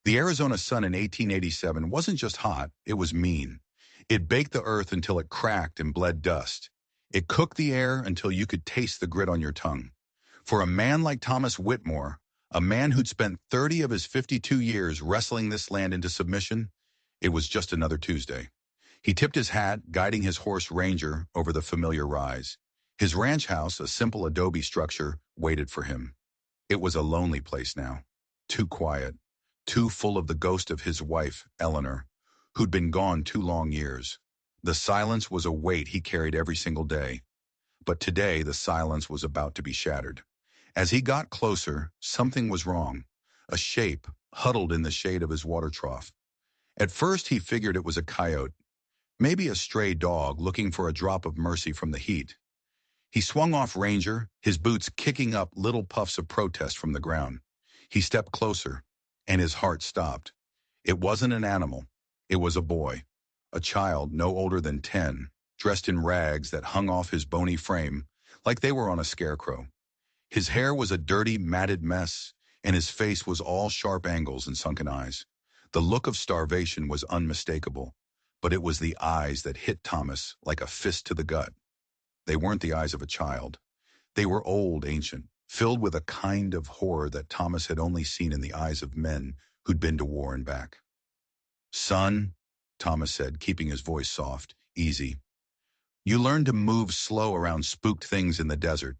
The Arizona sun in 1887 wasn't just hot, it was mean. It baked the earth until it cracked and bled dust. It cooked the air until you could taste the grit on your tongue. For a man like Thomas Whitmore, a man who'd spent 30 of his 52 years wrestling this land into submission, it was just another Tuesday. He tipped his hat, guiding his horse Ranger over the familiar rise. His ranch house, a simple adobe structure, waited for him. It was a lonely place now, too quiet, too full of the ghost of his wife, Eleanor, who'd been gone 2 long years. The silence was a weight he carried every single day. But today, the silence was about to be shattered. As he got closer, something was wrong. A shape huddled in the shade of his water trough. At first, he figured it was a coyote, maybe a stray dog looking for a drop of mercy from the heat. He swung off Ranger, his boots kicking up little puffs of protest from the ground. He stepped closer, and his heart stopped. It wasn't an animal. It was a boy, a child no older than 10, dressed in rags that hung off his bony frame like they were on a scarecrow. His hair was a dirty, matted mess, and his face was all sharp angles and sunken eyes. The look of starvation was unmistakable, but it was the eyes that hit Thomas like a fist to the gut. They weren't the eyes of a child. They were old, ancient, filled with a kind of horror that Thomas had only seen in the eyes of men who'd been to war and back. "Son," Thomas said, keeping his voice soft, easy, "you learned to move slow around spooked things in the desert."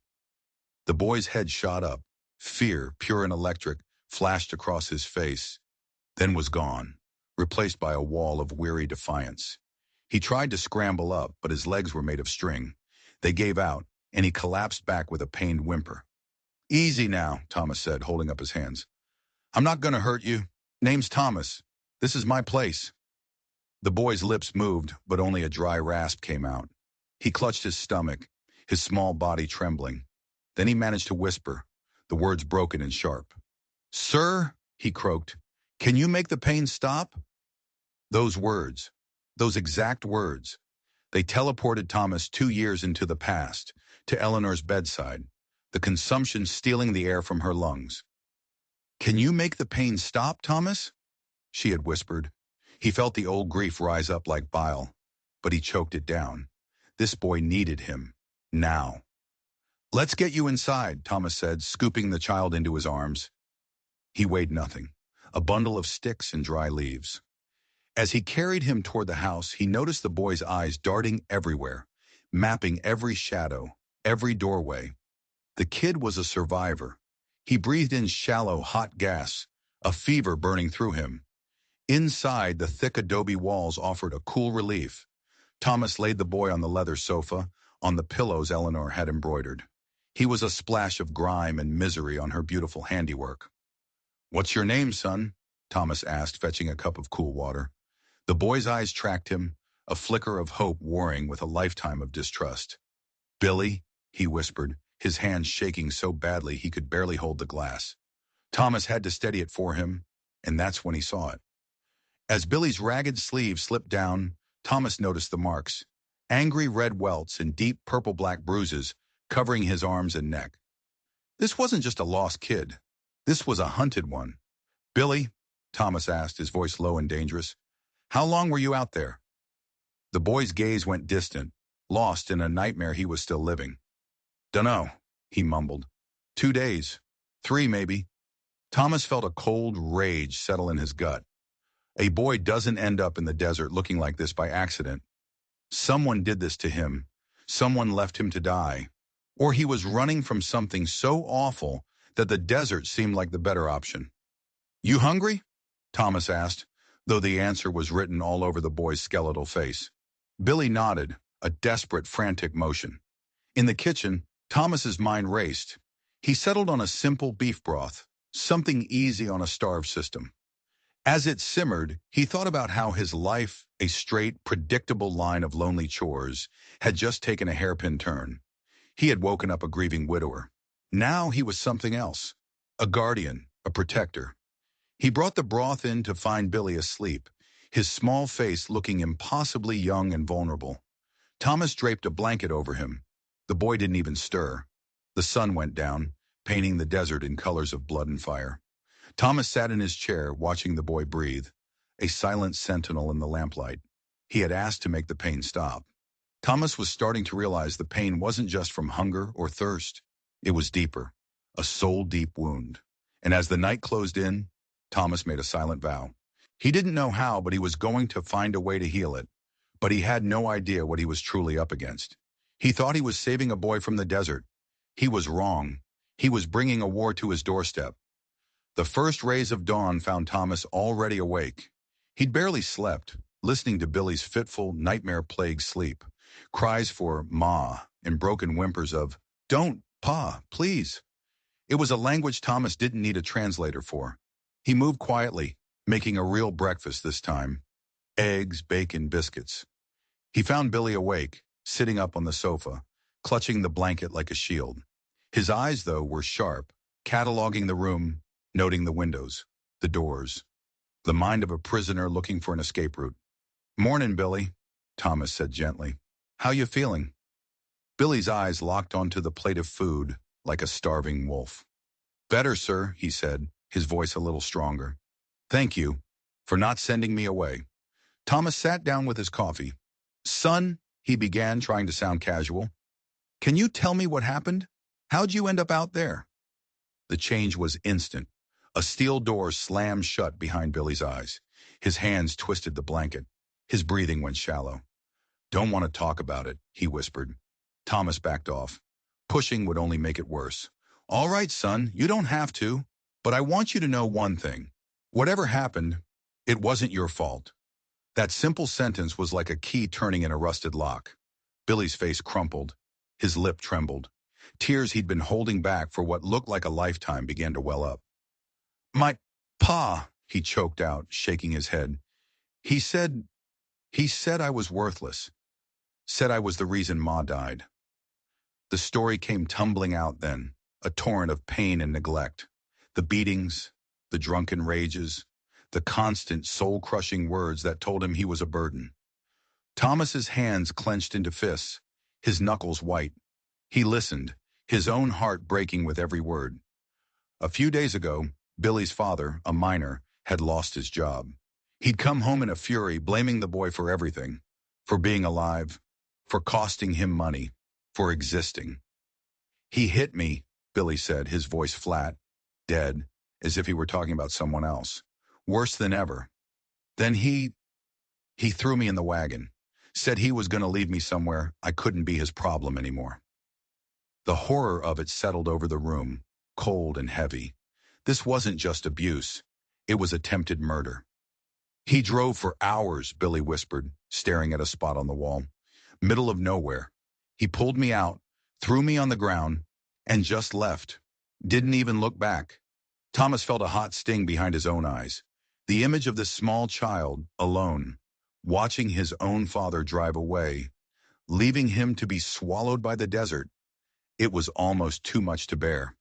The boy's head shot up. Fear, pure and electric, flashed across his face, then was gone, replaced by a wall of weary defiance. He tried to scramble up, but his legs were made of string. They gave out, and he collapsed back with a pained whimper. "Easy now," Thomas said, holding up his hands. "I'm not going to hurt you. Name's Thomas. This is my place." The boy's lips moved, but only a dry rasp came out. He clutched his stomach, his small body trembling. Then he managed to whisper, the words broken and sharp. "Sir," he croaked, "can you make the pain stop?" Those words, those exact words, they teleported Thomas 2 years into the past, to Eleanor's bedside, the consumption stealing the air from her lungs. "Can you make the pain stop, Thomas?" she had whispered. He felt the old grief rise up like bile, but he choked it down. This boy needed him, now. "Let's get you inside," Thomas said, scooping the child into his arms. He weighed nothing, a bundle of sticks and dry leaves. As he carried him toward the house, he noticed the boy's eyes darting everywhere, mapping every shadow, every doorway. The kid was a survivor. He breathed in shallow, hot gas, a fever burning through him. Inside, the thick adobe walls offered a cool relief. Thomas laid the boy on the leather sofa, on the pillows Eleanor had embroidered. He was a splash of grime and misery on her beautiful handiwork. "What's your name, son?" Thomas asked, fetching a cup of cool water. The boy's eyes tracked him, a flicker of hope warring with a lifetime of distrust. "Billy," he whispered, his hands shaking so badly he could barely hold the glass. Thomas had to steady it for him, and that's when he saw it. As Billy's ragged sleeve slipped down, Thomas noticed the marks, angry red welts and deep purple-black bruises covering his arms and neck. This wasn't just a lost kid. This was a hunted one. "Billy," Thomas asked, his voice low and dangerous, "how long were you out there?" The boy's gaze went distant, lost in a nightmare he was still living. "Dunno," he mumbled. 2 days. 3, maybe." Thomas felt a cold rage settle in his gut. A boy doesn't end up in the desert looking like this by accident. Someone did this to him. Someone left him to die. Or he was running from something so awful that the desert seemed like the better option. "You hungry?" Thomas asked, though the answer was written all over the boy's skeletal face. Billy nodded, a desperate, frantic motion. In the kitchen, Thomas's mind raced. He settled on a simple beef broth, something easy on a starved system. As it simmered, he thought about how his life, a straight, predictable line of lonely chores, had just taken a hairpin turn. He had woken up a grieving widower. Now he was something else, a guardian, a protector. He brought the broth in to find Billy asleep, his small face looking impossibly young and vulnerable. Thomas draped a blanket over him. The boy didn't even stir. The sun went down, painting the desert in colors of blood and fire. Thomas sat in his chair, watching the boy breathe, a silent sentinel in the lamplight. He had asked to make the pain stop. Thomas was starting to realize the pain wasn't just from hunger or thirst. It was deeper, a soul-deep wound. And as the night closed in, Thomas made a silent vow. He didn't know how, but he was going to find a way to heal it. But he had no idea what he was truly up against. He thought he was saving a boy from the desert. He was wrong. He was bringing a war to his doorstep. The first rays of dawn found Thomas already awake. He'd barely slept, listening to Billy's fitful, nightmare-plagued sleep, cries for Ma and broken whimpers of, "Don't, Pa, please." It was a language Thomas didn't need a translator for. He moved quietly, making a real breakfast this time. Eggs, bacon, biscuits. He found Billy awake, sitting up on the sofa, clutching the blanket like a shield. His eyes, though, were sharp, cataloging the room, noting the windows, the doors, the mind of a prisoner looking for an escape route. "Morning, Billy," Thomas said gently. "How you feeling?" Billy's eyes locked onto the plate of food like a starving wolf. "Better, sir," he said, his voice a little stronger. "Thank you for not sending me away." Thomas sat down with his coffee. "Son," he began, trying to sound casual, "can you tell me what happened? How'd you end up out there?" The change was instant. A steel door slammed shut behind Billy's eyes. His hands twisted the blanket. His breathing went shallow. "Don't want to talk about it," he whispered. Thomas backed off. Pushing would only make it worse. "All right, son, you don't have to, but I want you to know one thing. Whatever happened, it wasn't your fault." That simple sentence was like a key turning in a rusted lock. Billy's face crumpled. His lip trembled. Tears he'd been holding back for what looked like a lifetime began to well up. "My pa," he choked out, shaking his head. He said I was worthless. Said I was the reason Ma died." The story came tumbling out then, a torrent of pain and neglect. The beatings, the drunken rages, the constant soul-crushing words that told him he was a burden. Thomas's hands clenched into fists, his knuckles white. He listened, his own heart breaking with every word. A few days ago, Billy's father, a miner, had lost his job. He'd come home in a fury, blaming the boy for everything, for being alive, for costing him money, for existing. "He hit me," Billy said, his voice flat, dead, as if he were talking about someone else. "Worse than ever. Then he threw me in the wagon, said he was going to leave me somewhere I couldn't be his problem anymore." The horror of it settled over the room, cold and heavy. This wasn't just abuse. It was attempted murder. "He drove for hours," Billy whispered, staring at a spot on the wall. "Middle of nowhere. He pulled me out, threw me on the ground, and just left. Didn't even look back." Thomas felt a hot sting behind his own eyes. The image of this small child, alone, watching his own father drive away, leaving him to be swallowed by the desert. It was almost too much to bear.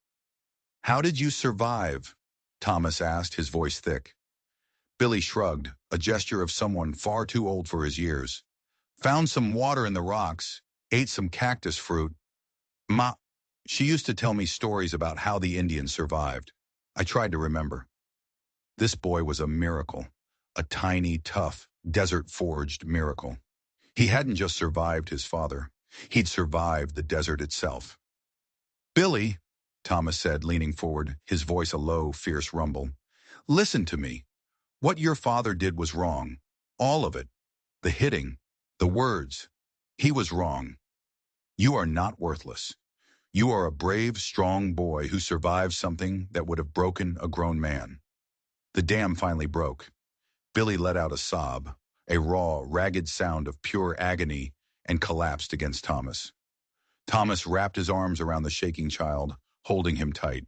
"How did you survive?" Thomas asked, his voice thick. Billy shrugged, a gesture of someone far too old for his years. "Found some water in the rocks, ate some cactus fruit. Ma, she used to tell me stories about how the Indians survived. I tried to remember." This boy was a miracle, a tiny, tough, desert-forged miracle. He hadn't just survived his father. He'd survived the desert itself. "Billy," Thomas said, leaning forward, his voice a low, fierce rumble. "Listen to me. What your father did was wrong. All of it. The hitting, the words. He was wrong. You are not worthless. You are a brave, strong boy who survived something that would have broken a grown man." The dam finally broke. Billy let out a sob, a raw, ragged sound of pure agony, and collapsed against Thomas. Thomas wrapped his arms around the shaking child, holding him tight.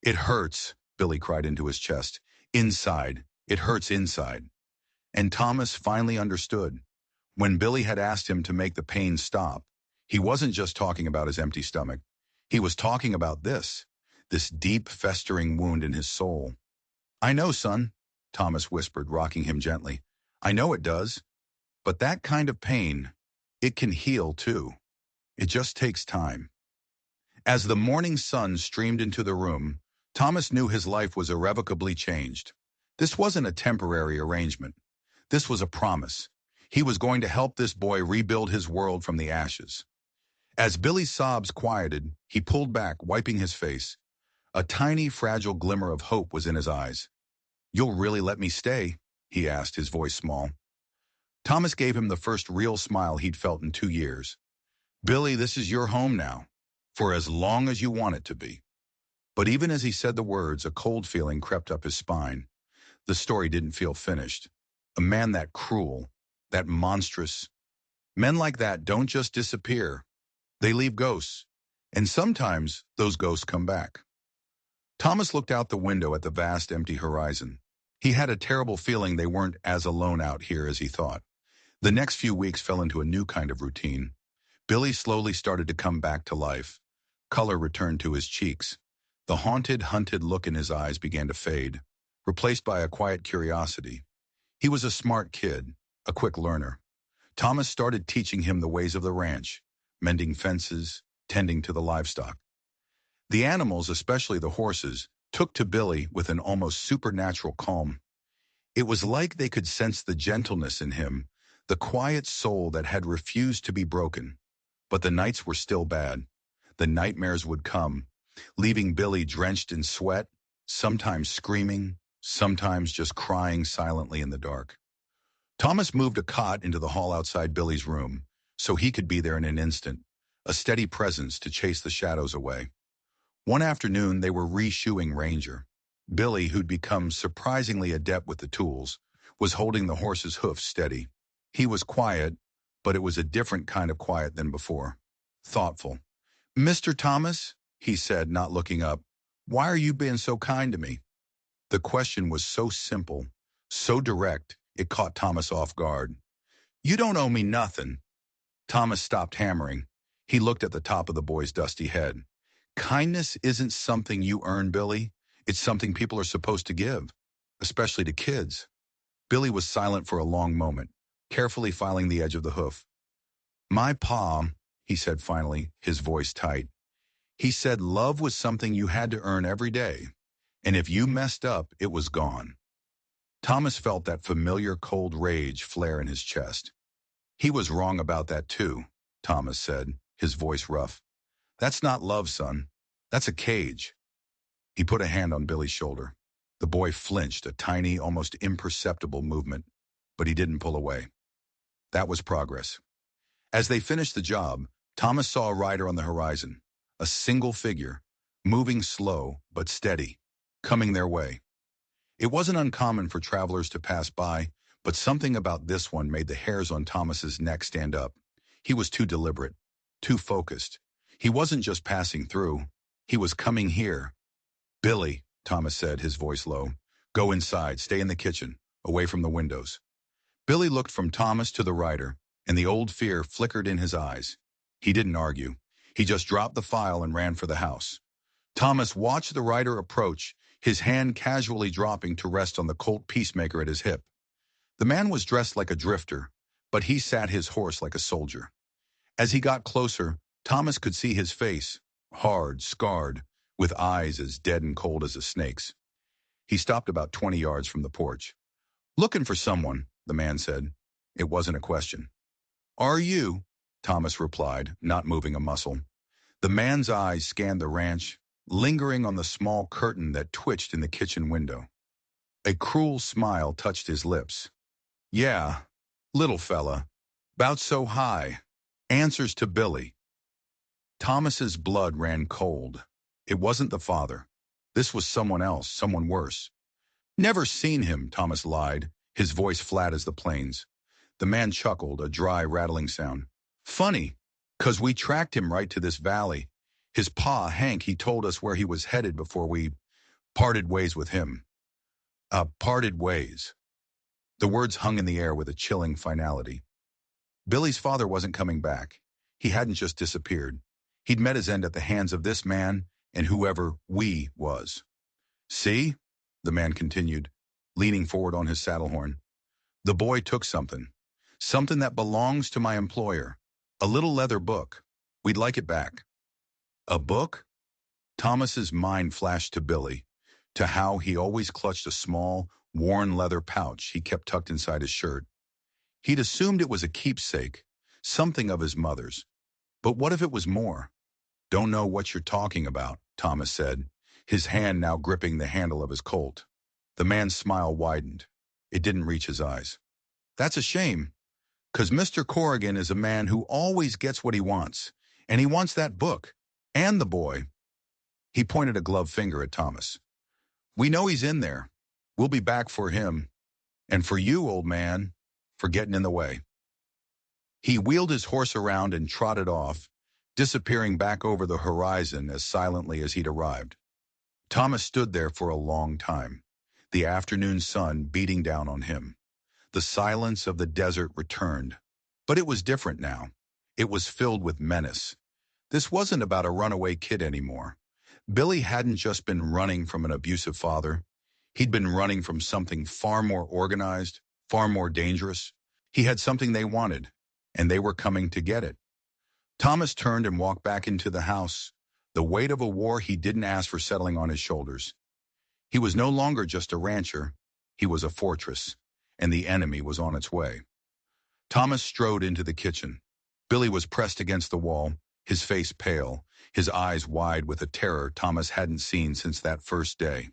"It hurts," Billy cried into his chest. "Inside. It hurts inside." And Thomas finally understood. When Billy had asked him to make the pain stop, he wasn't just talking about his empty stomach. He was talking about this deep, festering wound in his soul. "I know, son," Thomas whispered, rocking him gently. "I know it does. But that kind of pain, it can heal too. It just takes time." As the morning sun streamed into the room, Thomas knew his life was irrevocably changed. This wasn't a temporary arrangement. This was a promise. He was going to help this boy rebuild his world from the ashes. As Billy's sobs quieted, he pulled back, wiping his face. A tiny, fragile glimmer of hope was in his eyes. "You'll really let me stay?" he asked, his voice small. Thomas gave him the first real smile he'd felt in 2 years. "Billy, this is your home now, for as long as you want it to be." But even as he said the words, a cold feeling crept up his spine. The story didn't feel finished. A man that cruel, that monstrous. Men like that don't just disappear. They leave ghosts. And sometimes those ghosts come back. Thomas looked out the window at the vast empty horizon. He had a terrible feeling they weren't as alone out here as he thought. The next few weeks fell into a new kind of routine. Billy slowly started to come back to life. Color returned to his cheeks. The haunted, hunted look in his eyes began to fade, replaced by a quiet curiosity. He was a smart kid, a quick learner. Thomas started teaching him the ways of the ranch, mending fences, tending to the livestock. The animals, especially the horses, took to Billy with an almost supernatural calm. It was like they could sense the gentleness in him, the quiet soul that had refused to be broken. But the nights were still bad. The nightmares would come, leaving Billy drenched in sweat, sometimes screaming, sometimes just crying silently in the dark. Thomas moved a cot into the hall outside Billy's room, so he could be there in an instant, a steady presence to chase the shadows away. One afternoon, they were re-shoeing Ranger. Billy, who'd become surprisingly adept with the tools, was holding the horse's hoofs steady. He was quiet, but it was a different kind of quiet than before. Thoughtful. "Mr. Thomas," he said, not looking up, "why are you being so kind to me?" The question was so simple, so direct, it caught Thomas off guard. "You don't owe me nothing." Thomas stopped hammering. He looked at the top of the boy's dusty head. "Kindness isn't something you earn, Billy. It's something people are supposed to give, especially to kids." Billy was silent for a long moment, carefully filing the edge of the hoof. "My pa," he said finally, his voice tight, "he said love was something you had to earn every day, and if you messed up, it was gone." Thomas felt that familiar cold rage flare in his chest. "He was wrong about that too," Thomas said, his voice rough. "That's not love, son. That's a cage." He put a hand on Billy's shoulder. The boy flinched, a tiny, almost imperceptible movement, but he didn't pull away. That was progress. As they finished the job, Thomas saw a rider on the horizon, a single figure, moving slow but steady, coming their way. It wasn't uncommon for travelers to pass by, but something about this one made the hairs on Thomas's neck stand up. He was too deliberate, too focused. He wasn't just passing through. He was coming here. "Billy," Thomas said, his voice low, "go inside, stay in the kitchen, away from the windows." Billy looked from Thomas to the rider, and the old fear flickered in his eyes. He didn't argue. He just dropped the file and ran for the house. Thomas watched the rider approach, his hand casually dropping to rest on the Colt Peacemaker at his hip. The man was dressed like a drifter, but he sat his horse like a soldier. As he got closer, Thomas could see his face, hard, scarred, with eyes as dead and cold as a snake's. He stopped about 20 yards from the porch. "Looking for someone," the man said. It wasn't a question. "Are you?" Thomas replied, not moving a muscle. The man's eyes scanned the ranch, lingering on the small curtain that twitched in the kitchen window. A cruel smile touched his lips. "Yeah, little fella. 'Bout so high. Answers to Billy." Thomas's blood ran cold. It wasn't the father. This was someone else, someone worse. "Never seen him," Thomas lied, his voice flat as the plains. The man chuckled, a dry, rattling sound. "Funny, 'cause we tracked him right to this valley. His pa, Hank, he told us where he was headed before we parted ways with him." Parted ways. The words hung in the air with a chilling finality. Billy's father wasn't coming back. He hadn't just disappeared. He'd met his end at the hands of this man and whoever "we" was. "See?" the man continued, leaning forward on his saddle horn. "The boy took something. Something that belongs to my employer. A little leather book. We'd like it back." "A book?" Thomas's mind flashed to Billy, to how he always clutched a small, worn leather pouch he kept tucked inside his shirt. He'd assumed it was a keepsake, something of his mother's. But what if it was more? Don't know what you're talking about, Thomas said, his hand now gripping the handle of his Colt. The man's smile widened. It didn't reach his eyes. That's a shame, 'cause Mr. Corrigan is a man who always gets what he wants, and he wants that book, and the boy. He pointed a gloved finger at Thomas. We know he's in there. We'll be back for him, and for you, old man, for getting in the way. He wheeled his horse around and trotted off, disappearing back over the horizon as silently as he'd arrived. Thomas stood there for a long time, the afternoon sun beating down on him. The silence of the desert returned, but it was different now. It was filled with menace. This wasn't about a runaway kid anymore. Billy hadn't just been running from an abusive father. He'd been running from something far more organized, far more dangerous. He had something they wanted, and they were coming to get it. Thomas turned and walked back into the house, the weight of a war he didn't ask for settling on his shoulders. He was no longer just a rancher. He was a fortress, and the enemy was on its way. Thomas strode into the kitchen. Billy was pressed against the wall, his face pale, his eyes wide with a terror Thomas hadn't seen since that first day.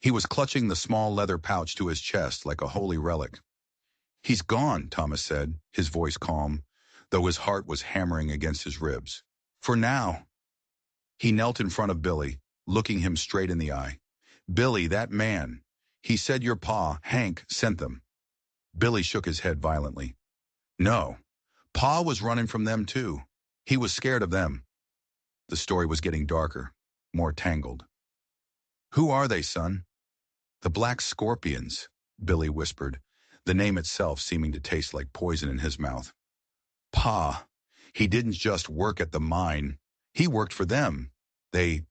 He was clutching the small leather pouch to his chest like a holy relic. He's gone, Thomas said, his voice calm, though his heart was hammering against his ribs. For now. He knelt in front of Billy, looking him straight in the eye. Billy, that man. He said your pa, Hank, sent them. Billy shook his head violently. No. Pa was running from them too. He was scared of them. The story was getting darker, more tangled. Who are they, son? The Black Scorpions, Billy whispered, the name itself seeming to taste like poison in his mouth. Pa, he didn't just work at the mine. He worked for them. They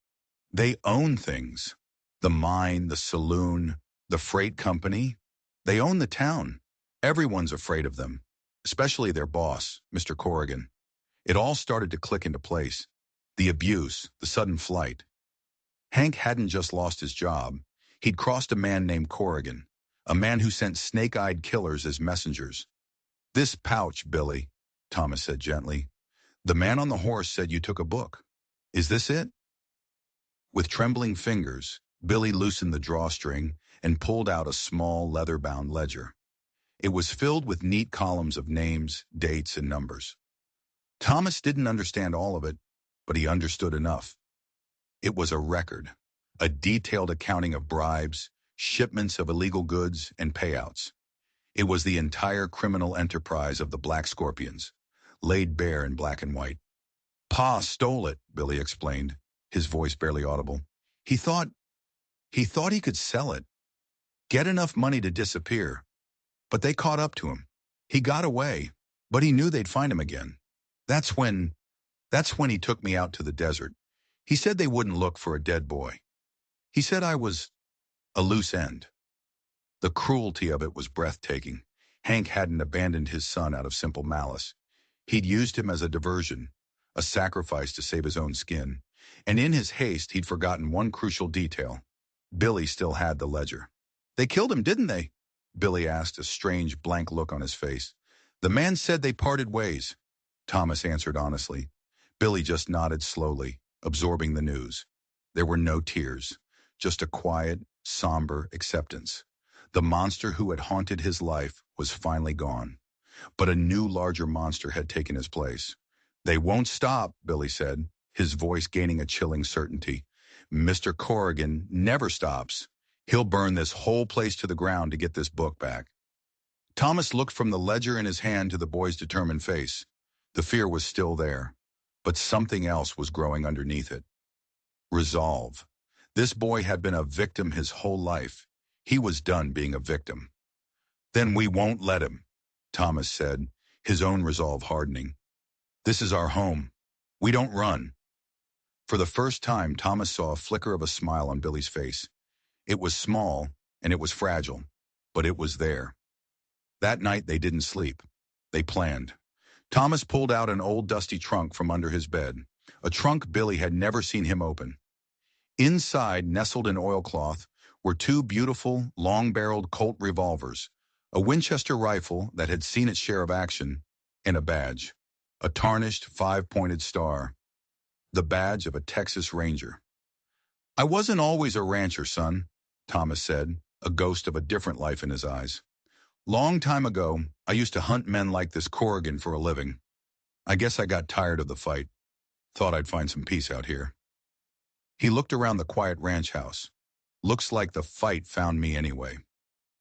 own things. The mine, the saloon, the freight company. They own the town. Everyone's afraid of them, especially their boss, Mr. Corrigan. It all started to click into place. The abuse, the sudden flight. Hank hadn't just lost his job. He'd crossed a man named Corrigan, a man who sent snake-eyed killers as messengers. This pouch, Billy, Thomas said gently. The man on the horse said you took a book. Is this it? With trembling fingers, Billy loosened the drawstring and pulled out a small leather-bound ledger. It was filled with neat columns of names, dates, and numbers. Thomas didn't understand all of it, but he understood enough. It was a record, a detailed accounting of bribes, shipments of illegal goods, and payouts. It was the entire criminal enterprise of the Black Scorpions, laid bare in black and white. Pa stole it, Billy explained, his voice barely audible. He thought he could sell it, get enough money to disappear. But they caught up to him. He got away, but he knew they'd find him again. That's when he took me out to the desert. He said they wouldn't look for a dead boy. He said I was a loose end. The cruelty of it was breathtaking. Hank hadn't abandoned his son out of simple malice. He'd used him as a diversion, a sacrifice to save his own skin. And in his haste, he'd forgotten one crucial detail. Billy still had the ledger. They killed him, didn't they? Billy asked, a strange, blank look on his face. The man said they parted ways, Thomas answered honestly. Billy just nodded slowly, absorbing the news. There were no tears, just a quiet, somber acceptance. The monster who had haunted his life was finally gone, but a new, larger monster had taken his place. They won't stop, Billy said, his voice gaining a chilling certainty. Mr. Corrigan never stops. He'll burn this whole place to the ground to get this book back. Thomas looked from the ledger in his hand to the boy's determined face. The fear was still there, but something else was growing underneath it. Resolve. This boy had been a victim his whole life. He was done being a victim. Then we won't let him, Thomas said, his own resolve hardening. This is our home. We don't run. For the first time, Thomas saw a flicker of a smile on Billy's face. It was small, and it was fragile, but it was there. That night they didn't sleep. They planned. Thomas pulled out an old dusty trunk from under his bed, a trunk Billy had never seen him open. Inside, nestled in oilcloth, were two beautiful, long-barreled Colt revolvers, a Winchester rifle that had seen its share of action, and a badge, a tarnished five-pointed star, the badge of a Texas Ranger. "I wasn't always a rancher, son," Thomas said, a ghost of a different life in his eyes. "Long time ago, I used to hunt men like this Corrigan for a living. I guess I got tired of the fight. Thought I'd find some peace out here." He looked around the quiet ranch house. "Looks like the fight found me anyway."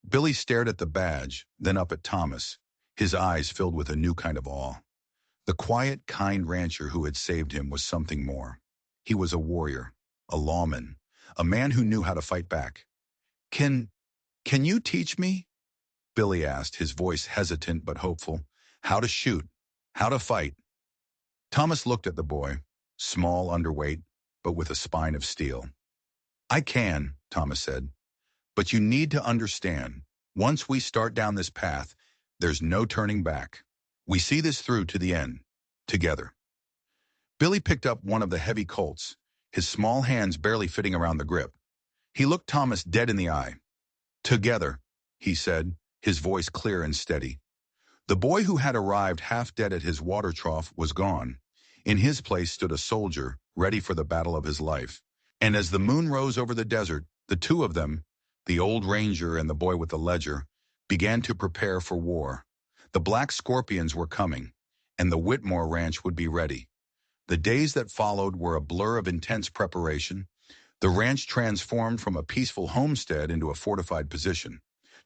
Billy stared at the badge, then up at Thomas, his eyes filled with a new kind of awe. The quiet, kind rancher who had saved him was something more. He was a warrior, a lawman, a man who knew how to fight back. Can you teach me?" Billy asked, his voice hesitant but hopeful. "How to shoot, how to fight." Thomas looked at the boy, small, underweight, but with a spine of steel. "I can," Thomas said, "but you need to understand, once we start down this path, there's no turning back. We see this through to the end, together." Billy picked up one of the heavy Colts, his small hands barely fitting around the grip. He looked Thomas dead in the eye. "Together," he said, his voice clear and steady. The boy who had arrived half dead at his water trough was gone. In his place stood a soldier, ready for the battle of his life. And as the moon rose over the desert, the two of them, the old ranger and the boy with the ledger, began to prepare for war. The Black Scorpions were coming, and the Whitmore Ranch would be ready. The days that followed were a blur of intense preparation. The ranch transformed from a peaceful homestead into a fortified position.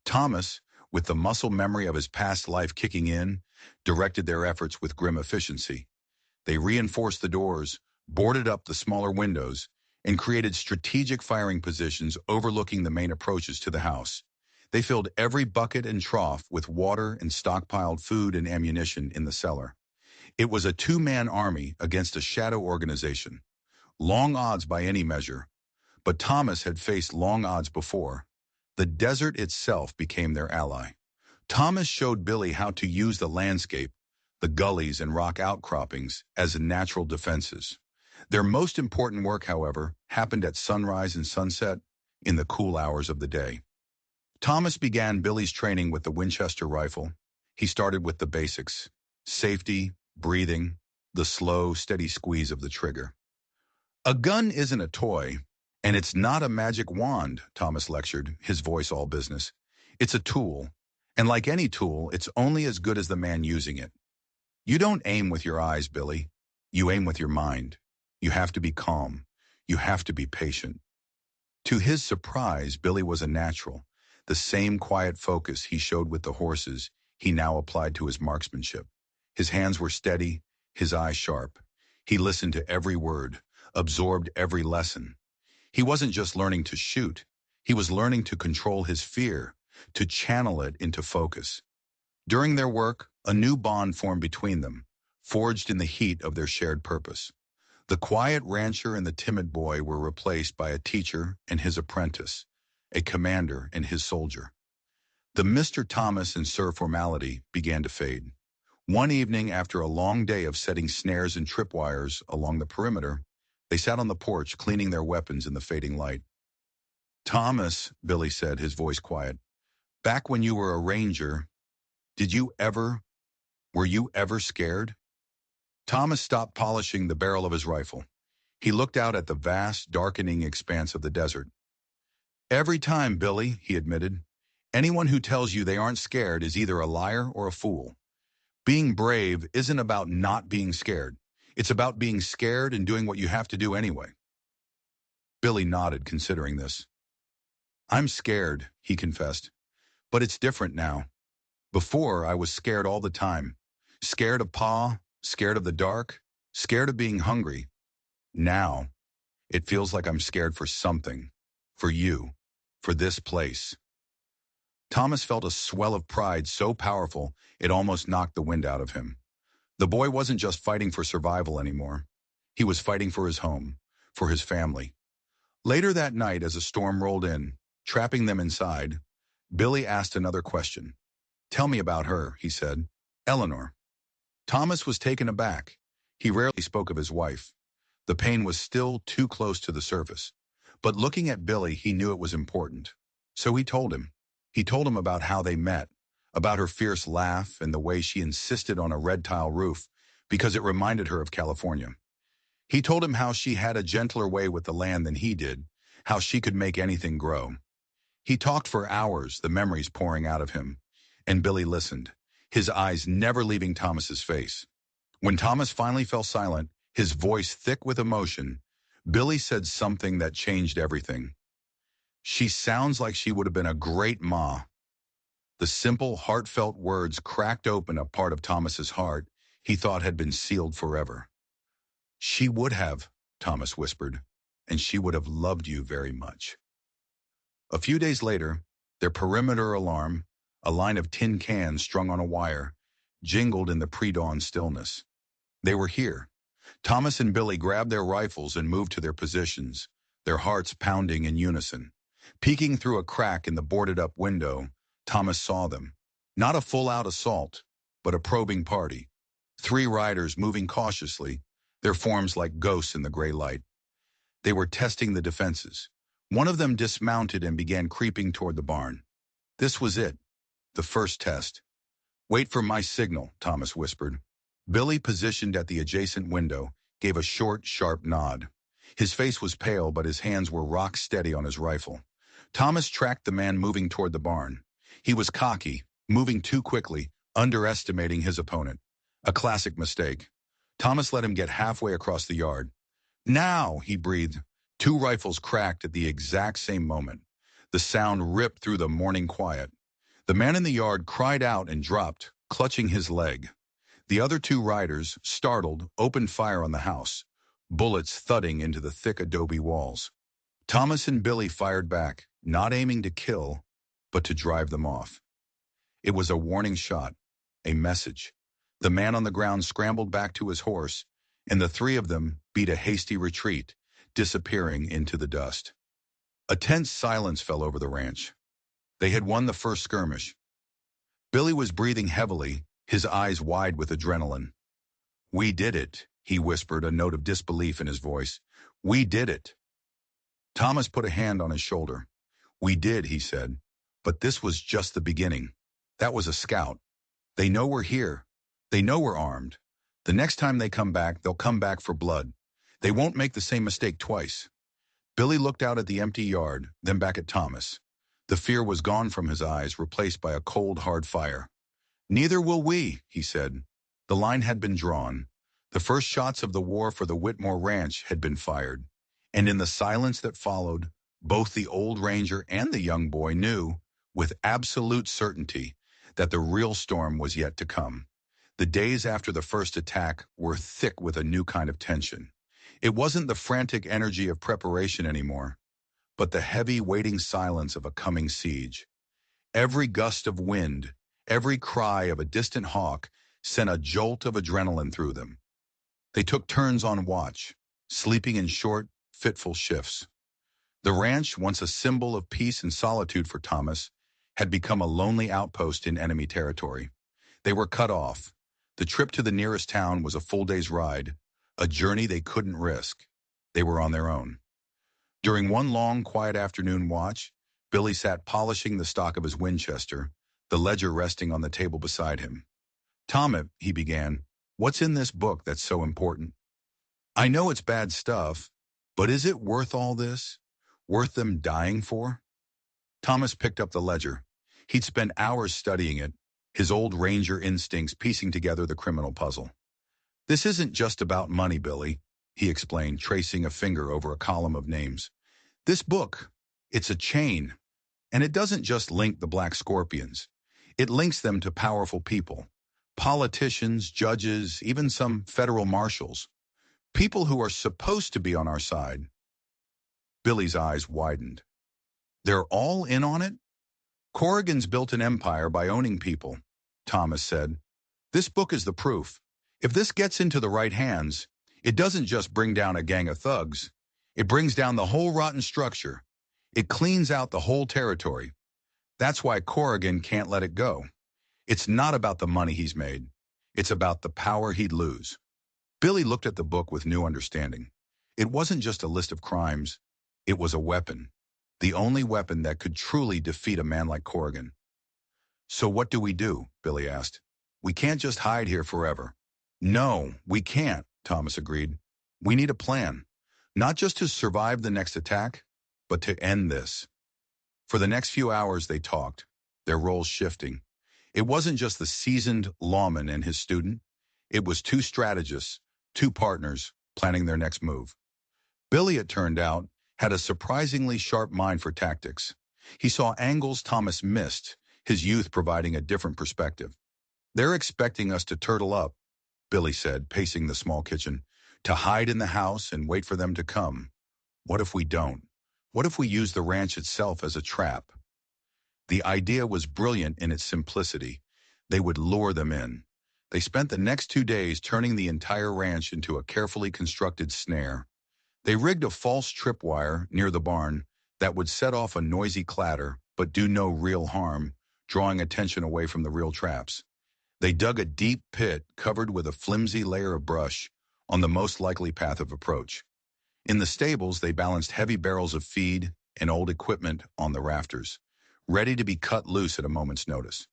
Thomas, with the muscle memory of his past life kicking in, directed their efforts with grim efficiency. They reinforced the doors, boarded up the smaller windows, and created strategic firing positions overlooking the main approaches to the house. They filled every bucket and trough with water and stockpiled food and ammunition in the cellar. It was a two-man army against a shadow organization. Long odds by any measure, but Thomas had faced long odds before. The desert itself became their ally. Thomas showed Billy how to use the landscape, the gullies and rock outcroppings, as natural defenses. Their most important work, however, happened at sunrise and sunset, in the cool hours of the day. Thomas began Billy's training with the Winchester rifle. He started with the basics: safety, breathing, the slow, steady squeeze of the trigger. "A gun isn't a toy, and it's not a magic wand," Thomas lectured, his voice all business. "It's a tool, and like any tool, it's only as good as the man using it. You don't aim with your eyes, Billy. You aim with your mind. You have to be calm. You have to be patient." To his surprise, Billy was a natural. The same quiet focus he showed with the horses, he now applied to his marksmanship. His hands were steady, his eyes sharp. He listened to every word, absorbed every lesson. He wasn't just learning to shoot. He was learning to control his fear, to channel it into focus. During their work, a new bond formed between them, forged in the heat of their shared purpose. The quiet rancher and the timid boy were replaced by a teacher and his apprentice, a commander and his soldier. The Mr. Thomas and Sir formality began to fade. One evening, after a long day of setting snares and tripwires along the perimeter, they sat on the porch cleaning their weapons in the fading light. "Thomas," Billy said, his voice quiet, "back when you were a ranger, were you ever scared?" Thomas stopped polishing the barrel of his rifle. He looked out at the vast, darkening expanse of the desert. "Every time, Billy," he admitted. "Anyone who tells you they aren't scared is either a liar or a fool. Being brave isn't about not being scared. It's about being scared and doing what you have to do anyway." Billy nodded, considering this. "I'm scared," he confessed, "but it's different now. Before, I was scared all the time. Scared of Pa, scared of the dark, scared of being hungry. Now, it feels like I'm scared for something, for you, for this place." Thomas felt a swell of pride so powerful it almost knocked the wind out of him. The boy wasn't just fighting for survival anymore. He was fighting for his home, for his family. Later that night, as a storm rolled in, trapping them inside, Billy asked another question. "Tell me about her," he said. "Eleanor." Thomas was taken aback. He rarely spoke of his wife. The pain was still too close to the surface. But looking at Billy, he knew it was important. So he told him. He told him about how they met, about her fierce laugh and the way she insisted on a red tile roof because it reminded her of California. He told him how she had a gentler way with the land than he did, how she could make anything grow. He talked for hours, the memories pouring out of him. And Billy listened, his eyes never leaving Thomas's face. When Thomas finally fell silent, his voice thick with emotion, Billy said something that changed everything. "She sounds like she would have been a great ma." The simple, heartfelt words cracked open a part of Thomas's heart he thought had been sealed forever. "She would have," Thomas whispered, "and she would have loved you very much." A few days later, their perimeter alarm, a line of tin cans strung on a wire, jingled in the pre-dawn stillness. They were here. Thomas and Billy grabbed their rifles and moved to their positions, their hearts pounding in unison. Peeking through a crack in the boarded-up window, Thomas saw them. Not a full-out assault, but a probing party. 3 riders moving cautiously, their forms like ghosts in the gray light. They were testing the defenses. One of them dismounted and began creeping toward the barn. This was it, the first test. "Wait for my signal," Thomas whispered. Billy, positioned at the adjacent window, gave a short, sharp nod. His face was pale, but his hands were rock steady on his rifle. Thomas tracked the man moving toward the barn. He was cocky, moving too quickly, underestimating his opponent. A classic mistake. Thomas let him get halfway across the yard. "Now," he breathed. 2 rifles cracked at the exact same moment. The sound ripped through the morning quiet. The man in the yard cried out and dropped, clutching his leg. The other 2 riders, startled, opened fire on the house, bullets thudding into the thick adobe walls. Thomas and Billy fired back, not aiming to kill, but to drive them off. It was a warning shot, a message. The man on the ground scrambled back to his horse, and the 3 of them beat a hasty retreat, disappearing into the dust. A tense silence fell over the ranch. They had won the first skirmish. Billy was breathing heavily, his eyes wide with adrenaline. "We did it," he whispered, a note of disbelief in his voice. "We did it." Thomas put a hand on his shoulder. "We did," he said, "but this was just the beginning. That was a scout. They know we're here. They know we're armed. The next time they come back, they'll come back for blood. They won't make the same mistake twice." Billy looked out at the empty yard, then back at Thomas. The fear was gone from his eyes, replaced by a cold, hard fire. "Neither will we," he said. The line had been drawn. The first shots of the war for the Whitmore Ranch had been fired. And in the silence that followed, both the old ranger and the young boy knew, with absolute certainty, that the real storm was yet to come. The days after the first attack were thick with a new kind of tension. It wasn't the frantic energy of preparation anymore, but the heavy, waiting silence of a coming siege. Every gust of wind, every cry of a distant hawk sent a jolt of adrenaline through them. They took turns on watch, sleeping in short, fitful shifts. The ranch, once a symbol of peace and solitude for Thomas, had become a lonely outpost in enemy territory. They were cut off. The trip to the nearest town was a full day's ride, a journey they couldn't risk. They were on their own. During one long, quiet afternoon watch, Billy sat polishing the stock of his Winchester, the ledger resting on the table beside him. "Thomas," he began, "what's in this book that's so important? I know it's bad stuff, but is it worth all this? Worth them dying for?" Thomas picked up the ledger. He'd spent hours studying it, his old ranger instincts piecing together the criminal puzzle. "This isn't just about money, Billy," he explained, tracing a finger over a column of names. "This book, it's a chain, and it doesn't just link the Black Scorpions. It links them to powerful people, politicians, judges, even some federal marshals, people who are supposed to be on our side." Billy's eyes widened. "They're all in on it?" "Corrigan's built an empire by owning people," Thomas said. "This book is the proof. If this gets into the right hands, it doesn't just bring down a gang of thugs. It brings down the whole rotten structure. It cleans out the whole territory. That's why Corrigan can't let it go. It's not about the money he's made. It's about the power he'd lose." Billy looked at the book with new understanding. It wasn't just a list of crimes. It was a weapon. The only weapon that could truly defeat a man like Corrigan. So what do we do? Billy asked. We can't just hide here forever. No, we can't, Thomas agreed. We need a plan. Not just to survive the next attack, but to end this. For the next few hours they talked, their roles shifting. It wasn't just the seasoned lawman and his student. It was two strategists, two partners, planning their next move. Billy, it turned out, had a surprisingly sharp mind for tactics. He saw angles Thomas missed, his youth providing a different perspective. They're expecting us to turtle up, Billy said, pacing the small kitchen, to hide in the house and wait for them to come. What if we don't? What if we use the ranch itself as a trap? The idea was brilliant in its simplicity. They would lure them in. They spent the next 2 days turning the entire ranch into a carefully constructed snare. They rigged a false tripwire near the barn that would set off a noisy clatter but do no real harm, drawing attention away from the real traps. They dug a deep pit covered with a flimsy layer of brush on the most likely path of approach. In the stables, they balanced heavy barrels of feed and old equipment on the rafters, ready to be cut loose at a moment's notice.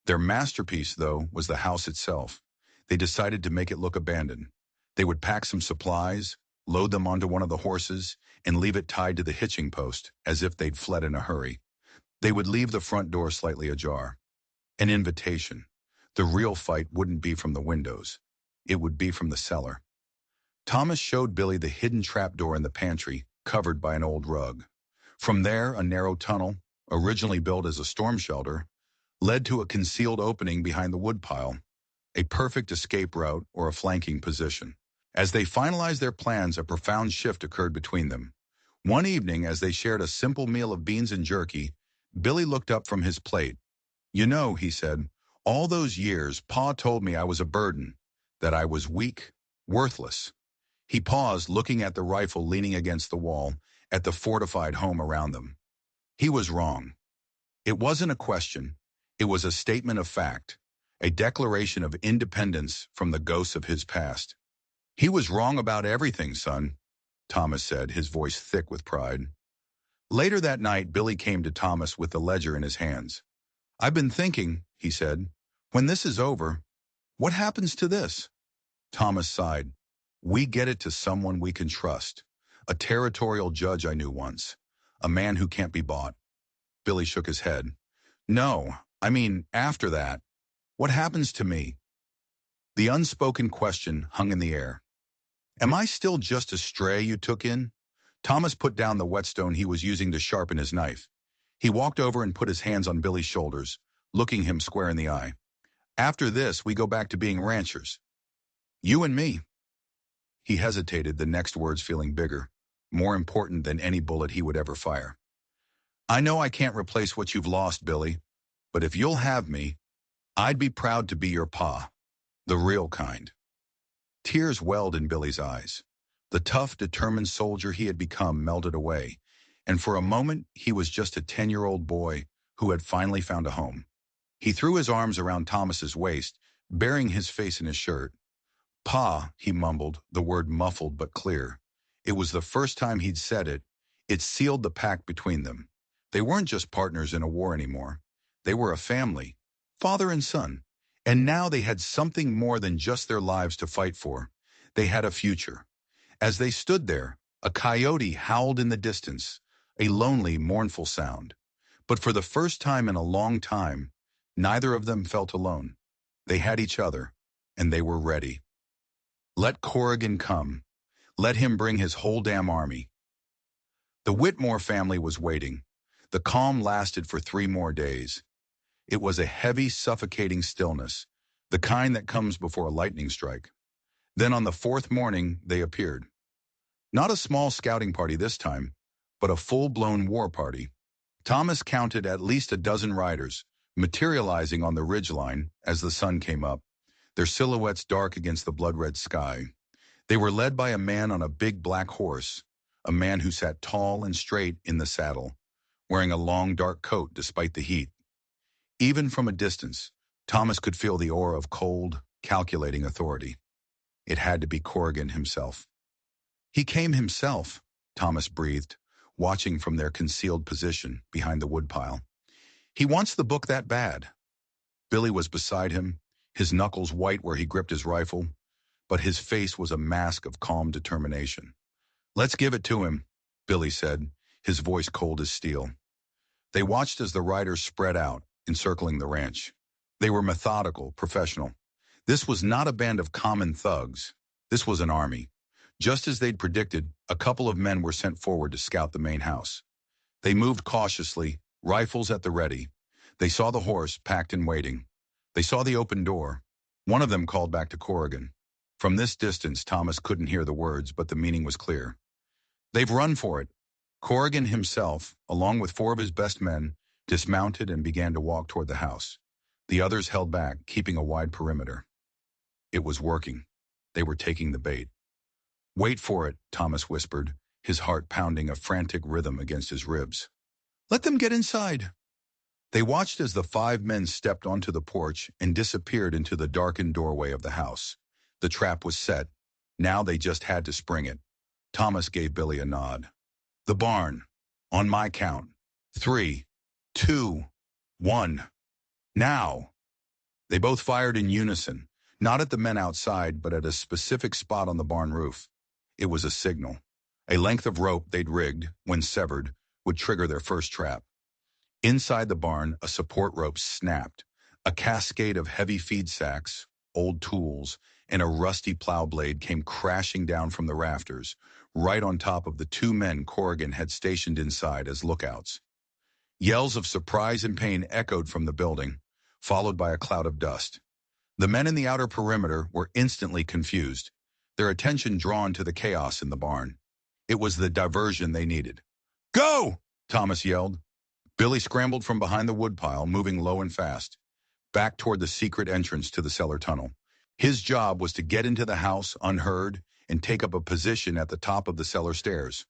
Their masterpiece, though, was the house itself. They decided to make it look abandoned. They would pack some supplies, load them onto one of the horses, and leave it tied to the hitching post as if they'd fled in a hurry. They would leave the front door slightly ajar. An invitation. The real fight wouldn't be from the windows. It would be from the cellar. Thomas showed Billy the hidden trapdoor in the pantry, covered by an old rug. From there, a narrow tunnel, originally built as a storm shelter, led to a concealed opening behind the woodpile, a perfect escape route or a flanking position. As they finalized their plans, a profound shift occurred between them. One evening, as they shared a simple meal of beans and jerky, Billy looked up from his plate. You know, he said, all those years, Pa told me I was a burden, that I was weak, worthless. He paused, looking at the rifle leaning against the wall, at the fortified home around them. He was wrong. It wasn't a question. It was a statement of fact, a declaration of independence from the ghosts of his past. He was wrong about everything, son, Thomas said, his voice thick with pride. Later that night, Billy came to Thomas with the ledger in his hands. I've been thinking, he said, when this is over, what happens to this? Thomas sighed. We get it to someone we can trust. A territorial judge I knew once. A man who can't be bought. Billy shook his head. No, I mean, after that, what happens to me? The unspoken question hung in the air. Am I still just a stray you took in? Thomas put down the whetstone he was using to sharpen his knife. He walked over and put his hands on Billy's shoulders, looking him square in the eye. After this, we go back to being ranchers. You and me. He hesitated, the next words feeling bigger, more important than any bullet he would ever fire. I know I can't replace what you've lost, Billy, but if you'll have me, I'd be proud to be your pa, the real kind. Tears welled in Billy's eyes. The tough, determined soldier he had become melted away, and for a moment he was just a 10-year-old boy who had finally found a home. He threw his arms around Thomas's waist, burying his face in his shirt. Pa, he mumbled, the word muffled but clear. It was the first time he'd said it. It sealed the pact between them. They weren't just partners in a war anymore. They were a family, father and son. And now they had something more than just their lives to fight for. They had a future. As they stood there, a coyote howled in the distance, a lonely, mournful sound. But for the first time in a long time, neither of them felt alone. They had each other, and they were ready. Let Corrigan come. Let him bring his whole damn army. The Whitmore family was waiting. The calm lasted for 3 more days. It was a heavy, suffocating stillness, the kind that comes before a lightning strike. Then on the 4th morning, they appeared. Not a small scouting party this time, but a full-blown war party. Thomas counted at least a dozen riders, materializing on the ridgeline as the sun came up, their silhouettes dark against the blood-red sky. They were led by a man on a big black horse, a man who sat tall and straight in the saddle, wearing a long dark coat despite the heat. Even from a distance, Thomas could feel the aura of cold, calculating authority. It had to be Corrigan himself. He came himself, Thomas breathed. watching from their concealed position behind the woodpile. "He wants the book that bad." Billy was beside him, his knuckles white where he gripped his rifle, but his face was a mask of calm determination. "Let's give it to him," Billy said, his voice cold as steel. They watched as the riders spread out, encircling the ranch. They were methodical, professional. This was not a band of common thugs. This was an army. Just as they'd predicted, a couple of men were sent forward to scout the main house. They moved cautiously, rifles at the ready. They saw the horse, packed and waiting. They saw the open door. One of them called back to Corrigan. From this distance, Thomas couldn't hear the words, but the meaning was clear. "They've run for it." Corrigan himself, along with four of his best men, dismounted and began to walk toward the house. The others held back, keeping a wide perimeter. It was working. They were taking the bait. "Wait for it," Thomas whispered, his heart pounding a frantic rhythm against his ribs. "Let them get inside." They watched as the five men stepped onto the porch and disappeared into the darkened doorway of the house. The trap was set. Now they just had to spring it. Thomas gave Billy a nod. "The barn. On my count. 3, 2, 1. Now." They both fired in unison, not at the men outside, but at a specific spot on the barn roof. It was a signal. A length of rope they'd rigged, when severed, would trigger their first trap. Inside the barn, a support rope snapped. A cascade of heavy feed sacks, old tools, and a rusty plow blade came crashing down from the rafters, right on top of the two men Corrigan had stationed inside as lookouts. Yells of surprise and pain echoed from the building, followed by a cloud of dust. The men in the outer perimeter were instantly confused, their attention drawn to the chaos in the barn. It was the diversion they needed. "Go!" Thomas yelled. Billy scrambled from behind the woodpile, moving low and fast, back toward the secret entrance to the cellar tunnel. His job was to get into the house unheard and take up a position at the top of the cellar stairs.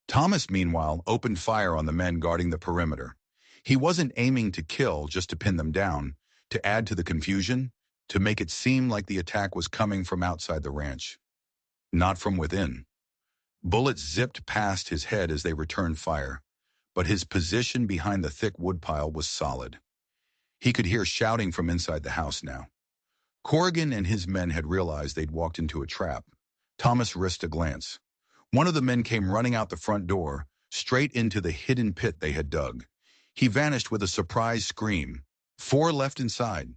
Thomas, meanwhile, opened fire on the men guarding the perimeter. He wasn't aiming to kill, just to pin them down, to add to the confusion, to make it seem like the attack was coming from outside the ranch, not from within. Bullets zipped past his head as they returned fire, but his position behind the thick woodpile was solid. He could hear shouting from inside the house now. Corrigan and his men had realized they'd walked into a trap. Thomas risked a glance. One of the men came running out the front door, straight into the hidden pit they had dug. He vanished with a surprised scream. 4 left inside.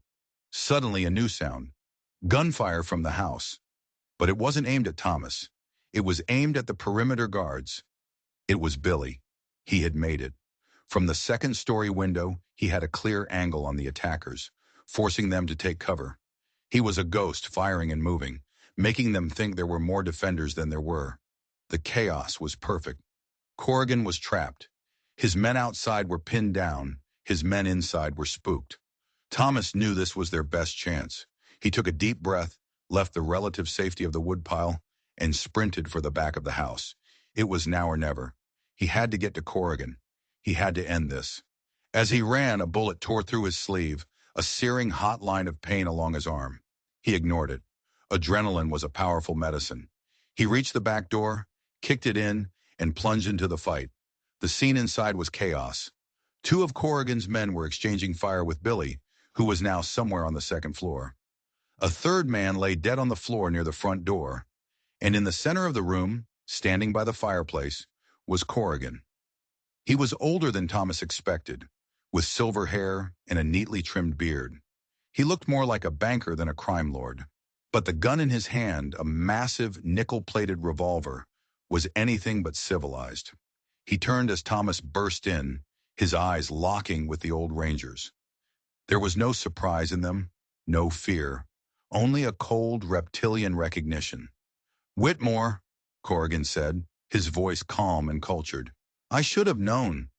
Suddenly a new sound. Gunfire from the house. But it wasn't aimed at Thomas. It was aimed at the perimeter guards. It was Billy. He had made it. From the second-story window, he had a clear angle on the attackers, forcing them to take cover. He was a ghost, firing and moving, making them think there were more defenders than there were. The chaos was perfect. Corrigan was trapped. His men outside were pinned down. His men inside were spooked. Thomas knew this was their best chance. He took a deep breath, left the relative safety of the woodpile, and sprinted for the back of the house. It was now or never. He had to get to Corrigan. He had to end this. As he ran, a bullet tore through his sleeve, a searing hot line of pain along his arm. He ignored it. Adrenaline was a powerful medicine. He reached the back door, kicked it in, and plunged into the fight. The scene inside was chaos. 2 of Corrigan's men were exchanging fire with Billy, who was now somewhere on the second floor. A third man lay dead on the floor near the front door, and in the center of the room, standing by the fireplace, was Corrigan. He was older than Thomas expected, with silver hair and a neatly trimmed beard. He looked more like a banker than a crime lord. But the gun in his hand, a massive nickel-plated revolver, was anything but civilized. He turned as Thomas burst in, his eyes locking with the old ranger's. There was no surprise in them, no fear, only a cold reptilian recognition. "Whitmore," Corrigan said, his voice calm and cultured. "I should have known.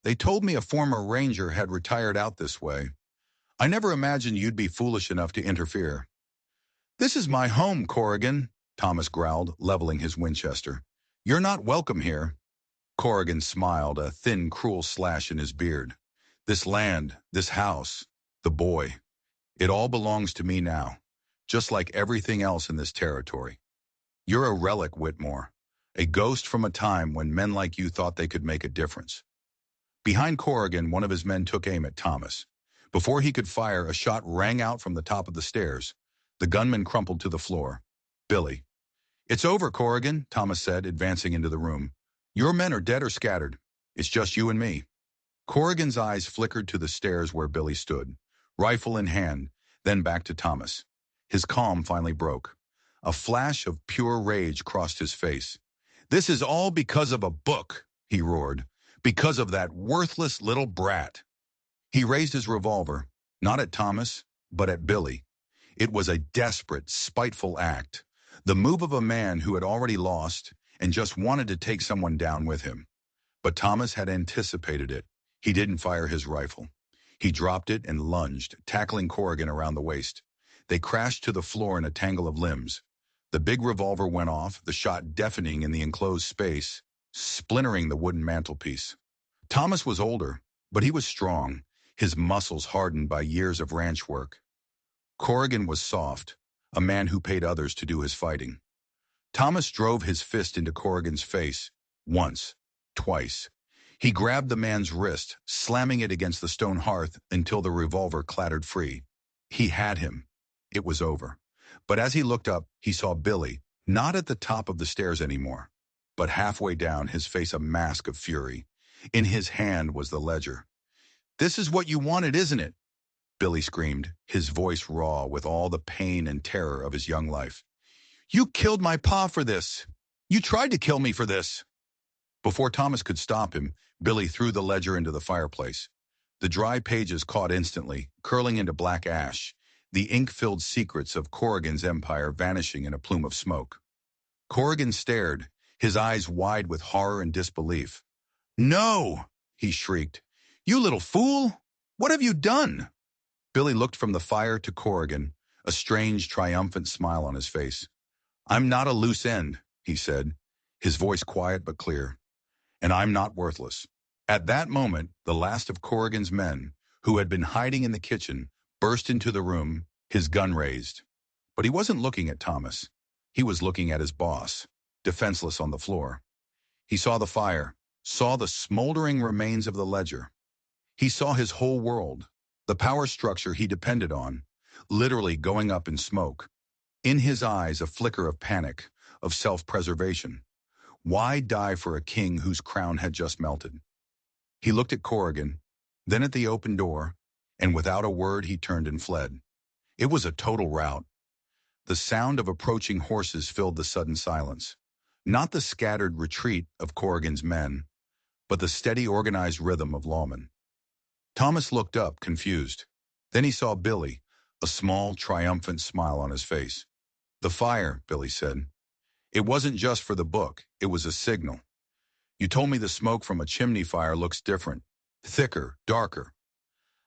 They told me a former ranger had retired out this way. I never imagined you'd be foolish enough to interfere." "This is my home, Corrigan," Thomas growled, leveling his Winchester. "You're not welcome here." Corrigan smiled, a thin, cruel slash in his beard. "This land, this house, the boy, it all belongs to me now, just like everything else in this territory. You're a relic, Whitmore, a ghost from a time when men like you thought they could make a difference. Behind Corrigan, one of his men took aim at Thomas. Before he could fire, a shot rang out from the top of the stairs. The gunman crumpled to the floor. Billy. "It's over, Corrigan," Thomas said, advancing into the room. "Your men are dead or scattered. It's just you and me." Corrigan's eyes flickered to the stairs where Billy stood, rifle in hand, then back to Thomas. His calm finally broke. A flash of pure rage crossed his face. "This is all because of a book," he roared. "Because of that worthless little brat." He raised his revolver, not at Thomas, but at Billy. It was a desperate, spiteful act, the move of a man who had already lost and just wanted to take someone down with him. But Thomas had anticipated it. He didn't fire his rifle. He dropped it and lunged, tackling Corrigan around the waist. They crashed to the floor in a tangle of limbs. The big revolver went off, the shot deafening in the enclosed space, splintering the wooden mantelpiece. Thomas was older, but he was strong, his muscles hardened by years of ranch work. Corrigan was soft, a man who paid others to do his fighting. Thomas drove his fist into Corrigan's face, once, twice. He grabbed the man's wrist, slamming it against the stone hearth until the revolver clattered free. He had him. It was over. But as he looked up, he saw Billy, not at the top of the stairs anymore, but halfway down, his face a mask of fury. In his hand was the ledger. "This is what you wanted, isn't it?" Billy screamed, his voice raw with all the pain and terror of his young life. "You killed my pa for this. You tried to kill me for this." Before Thomas could stop him, Billy threw the ledger into the fireplace. The dry pages caught instantly, curling into black ash, the ink-filled secrets of Corrigan's empire vanishing in a plume of smoke. Corrigan stared, his eyes wide with horror and disbelief. "No!" he shrieked. "You little fool! What have you done?" Billy looked from the fire to Corrigan, a strange, triumphant smile on his face. "I'm not a loose end," he said, his voice quiet but clear. "And I'm not worthless." At that moment, the last of Corrigan's men, who had been hiding in the kitchen, burst into the room, his gun raised. But he wasn't looking at Thomas. He was looking at his boss, defenseless on the floor. He saw the fire, saw the smoldering remains of the ledger. He saw his whole world, the power structure he depended on, literally going up in smoke. In his eyes, a flicker of panic, of self-preservation. Why die for a king whose crown had just melted? He looked at Corrigan, then at the open door, and without a word he turned and fled. It was a total rout. The sound of approaching horses filled the sudden silence. Not the scattered retreat of Corrigan's men, but the steady organized rhythm of lawmen. Thomas looked up, confused. Then he saw Billy, a small, triumphant smile on his face. "The fire," Billy said. "It wasn't just for the book, it was a signal. You told me the smoke from a chimney fire looks different, thicker, darker.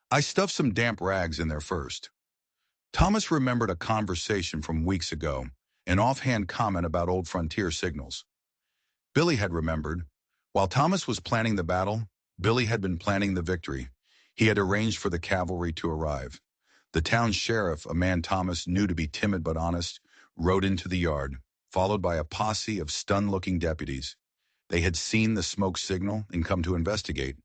I stuffed some damp rags in there first." Thomas remembered a conversation from weeks ago, an offhand comment about old frontier signals. Billy had remembered. While Thomas was planning the battle, Billy had been planning the victory. He had arranged for the cavalry to arrive. The town sheriff, a man Thomas knew to be timid but honest, rode into the yard, followed by a posse of stunned-looking deputies. They had seen the smoke signal and come to investigate.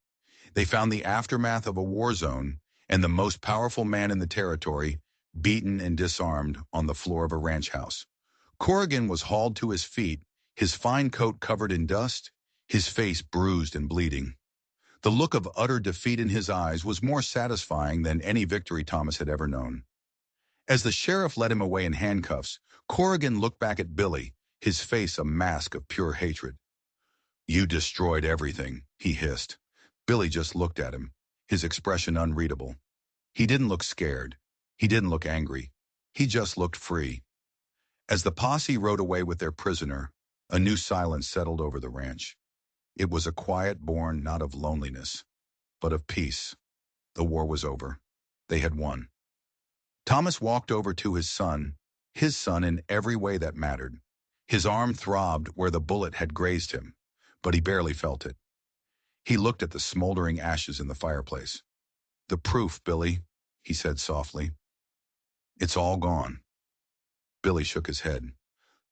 They found the aftermath of a war zone and the most powerful man in the territory, beaten and disarmed on the floor of a ranch house. Corrigan was hauled to his feet, his fine coat covered in dust, his face bruised and bleeding. The look of utter defeat in his eyes was more satisfying than any victory Thomas had ever known. As the sheriff led him away in handcuffs, Corrigan looked back at Billy, his face a mask of pure hatred. "You destroyed everything," he hissed. Billy just looked at him, his expression unreadable. He didn't look scared. He didn't look angry. He just looked free. As the posse rode away with their prisoner, a new silence settled over the ranch. It was a quiet born not of loneliness, but of peace. The war was over. They had won. Thomas walked over to his son in every way that mattered. His arm throbbed where the bullet had grazed him, but he barely felt it. He looked at the smoldering ashes in the fireplace. "The proof, Billy," he said softly. "It's all gone." Billy shook his head.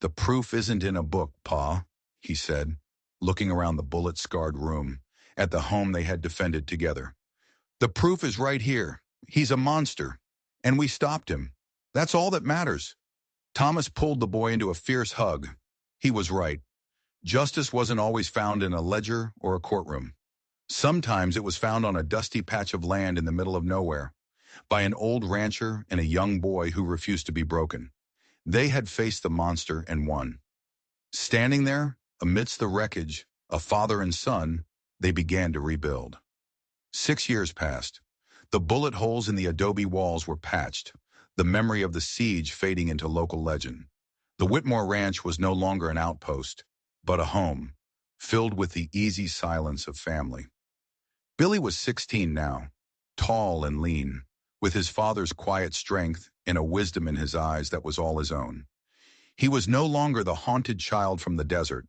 "The proof isn't in a book, Pa," he said, looking around the bullet-scarred room at the home they had defended together. The proof is right here. He's a monster. And we stopped him. That's all that matters. Thomas pulled the boy into a fierce hug. He was right. Justice wasn't always found in a ledger or a courtroom. Sometimes it was found on a dusty patch of land in the middle of nowhere, by an old rancher and a young boy who refused to be broken. They had faced the monster and won. Standing there, amidst the wreckage, a father and son, they began to rebuild. 6 years passed. The bullet holes in the adobe walls were patched, the memory of the siege fading into local legend. The Whitmore Ranch was no longer an outpost, but a home, filled with the easy silence of family. Billy was 16 now, tall and lean, with his father's quiet strength and a wisdom in his eyes that was all his own. He was no longer the haunted child from the desert,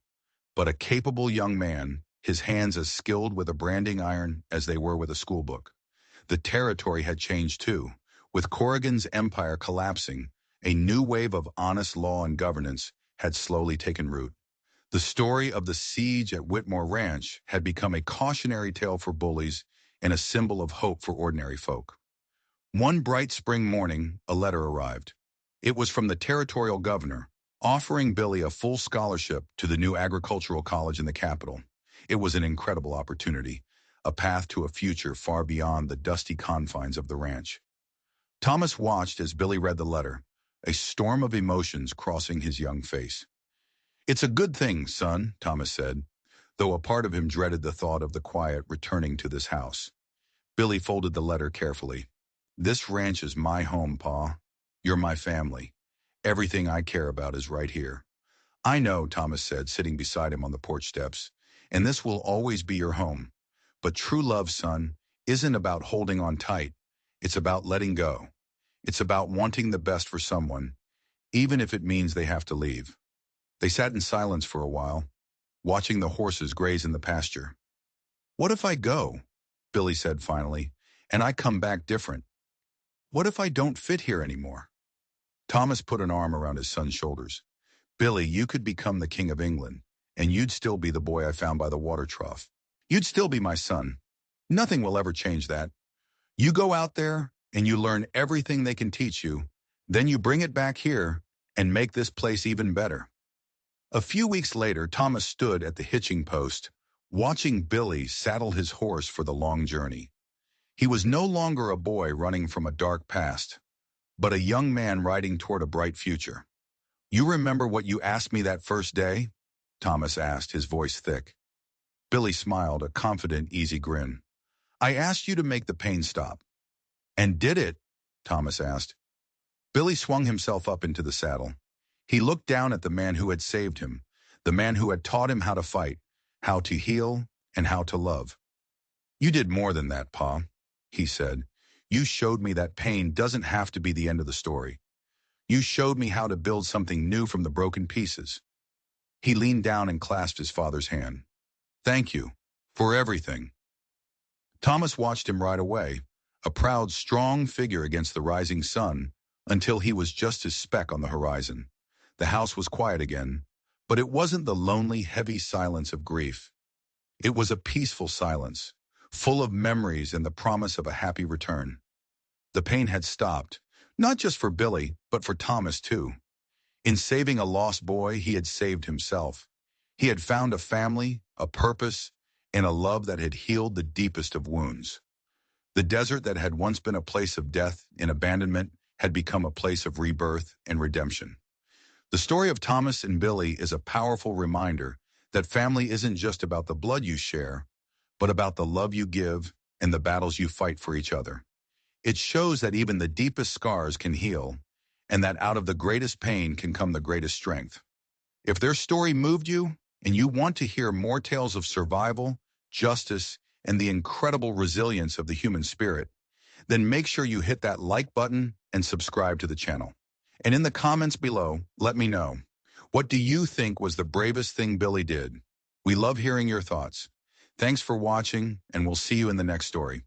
but a capable young man, his hands as skilled with a branding iron as they were with a schoolbook. The territory had changed too. With Corrigan's empire collapsing, a new wave of honest law and governance had slowly taken root. The story of the siege at Whitmore Ranch had become a cautionary tale for bullies and a symbol of hope for ordinary folk. One bright spring morning, a letter arrived. It was from the territorial governor, offering Billy a full scholarship to the new agricultural college in the capital. It was an incredible opportunity, a path to a future far beyond the dusty confines of the ranch. Thomas watched as Billy read the letter, a storm of emotions crossing his young face. "It's a good thing, son," Thomas said, though a part of him dreaded the thought of the quiet returning to this house. Billy folded the letter carefully. "This ranch is my home, Pa. You're my family. Everything I care about is right here." "I know," Thomas said, sitting beside him on the porch steps, "and this will always be your home. But true love, son, isn't about holding on tight. It's about letting go. It's about wanting the best for someone, even if it means they have to leave." They sat in silence for a while, watching the horses graze in the pasture. "What if I go?" Billy said finally, "and I come back different? What if I don't fit here anymore?" Thomas put an arm around his son's shoulders. "Billy, you could become the King of England, and you'd still be the boy I found by the water trough. You'd still be my son. Nothing will ever change that. You go out there, and you learn everything they can teach you. Then you bring it back here, and make this place even better." A few weeks later, Thomas stood at the hitching post, watching Billy saddle his horse for the long journey. He was no longer a boy running from a dark past, but a young man riding toward a bright future. "You remember what you asked me that first day?" Thomas asked, his voice thick. Billy smiled, a confident, easy grin. "I asked you to make the pain stop." "And did it?" Thomas asked. Billy swung himself up into the saddle. He looked down at the man who had saved him, the man who had taught him how to fight, how to heal, and how to love. "You did more than that, Pa," he said. "You showed me that pain doesn't have to be the end of the story. You showed me how to build something new from the broken pieces." He leaned down and clasped his father's hand. "Thank you for everything." Thomas watched him ride away, a proud, strong figure against the rising sun, until he was just his speck on the horizon. The house was quiet again, but it wasn't the lonely, heavy silence of grief. It was a peaceful silence, full of memories and the promise of a happy return. The pain had stopped, not just for Billy, but for Thomas too. In saving a lost boy, he had saved himself. He had found a family, a purpose, and a love that had healed the deepest of wounds. The desert that had once been a place of death and abandonment had become a place of rebirth and redemption. The story of Thomas and Billy is a powerful reminder that family isn't just about the blood you share, but about the love you give and the battles you fight for each other. It shows that even the deepest scars can heal, and that out of the greatest pain can come the greatest strength. If their story moved you, and you want to hear more tales of survival, justice, and the incredible resilience of the human spirit, then make sure you hit that like button and subscribe to the channel. And in the comments below, let me know, what do you think was the bravest thing Billy did? We love hearing your thoughts. Thanks for watching, and we'll see you in the next story.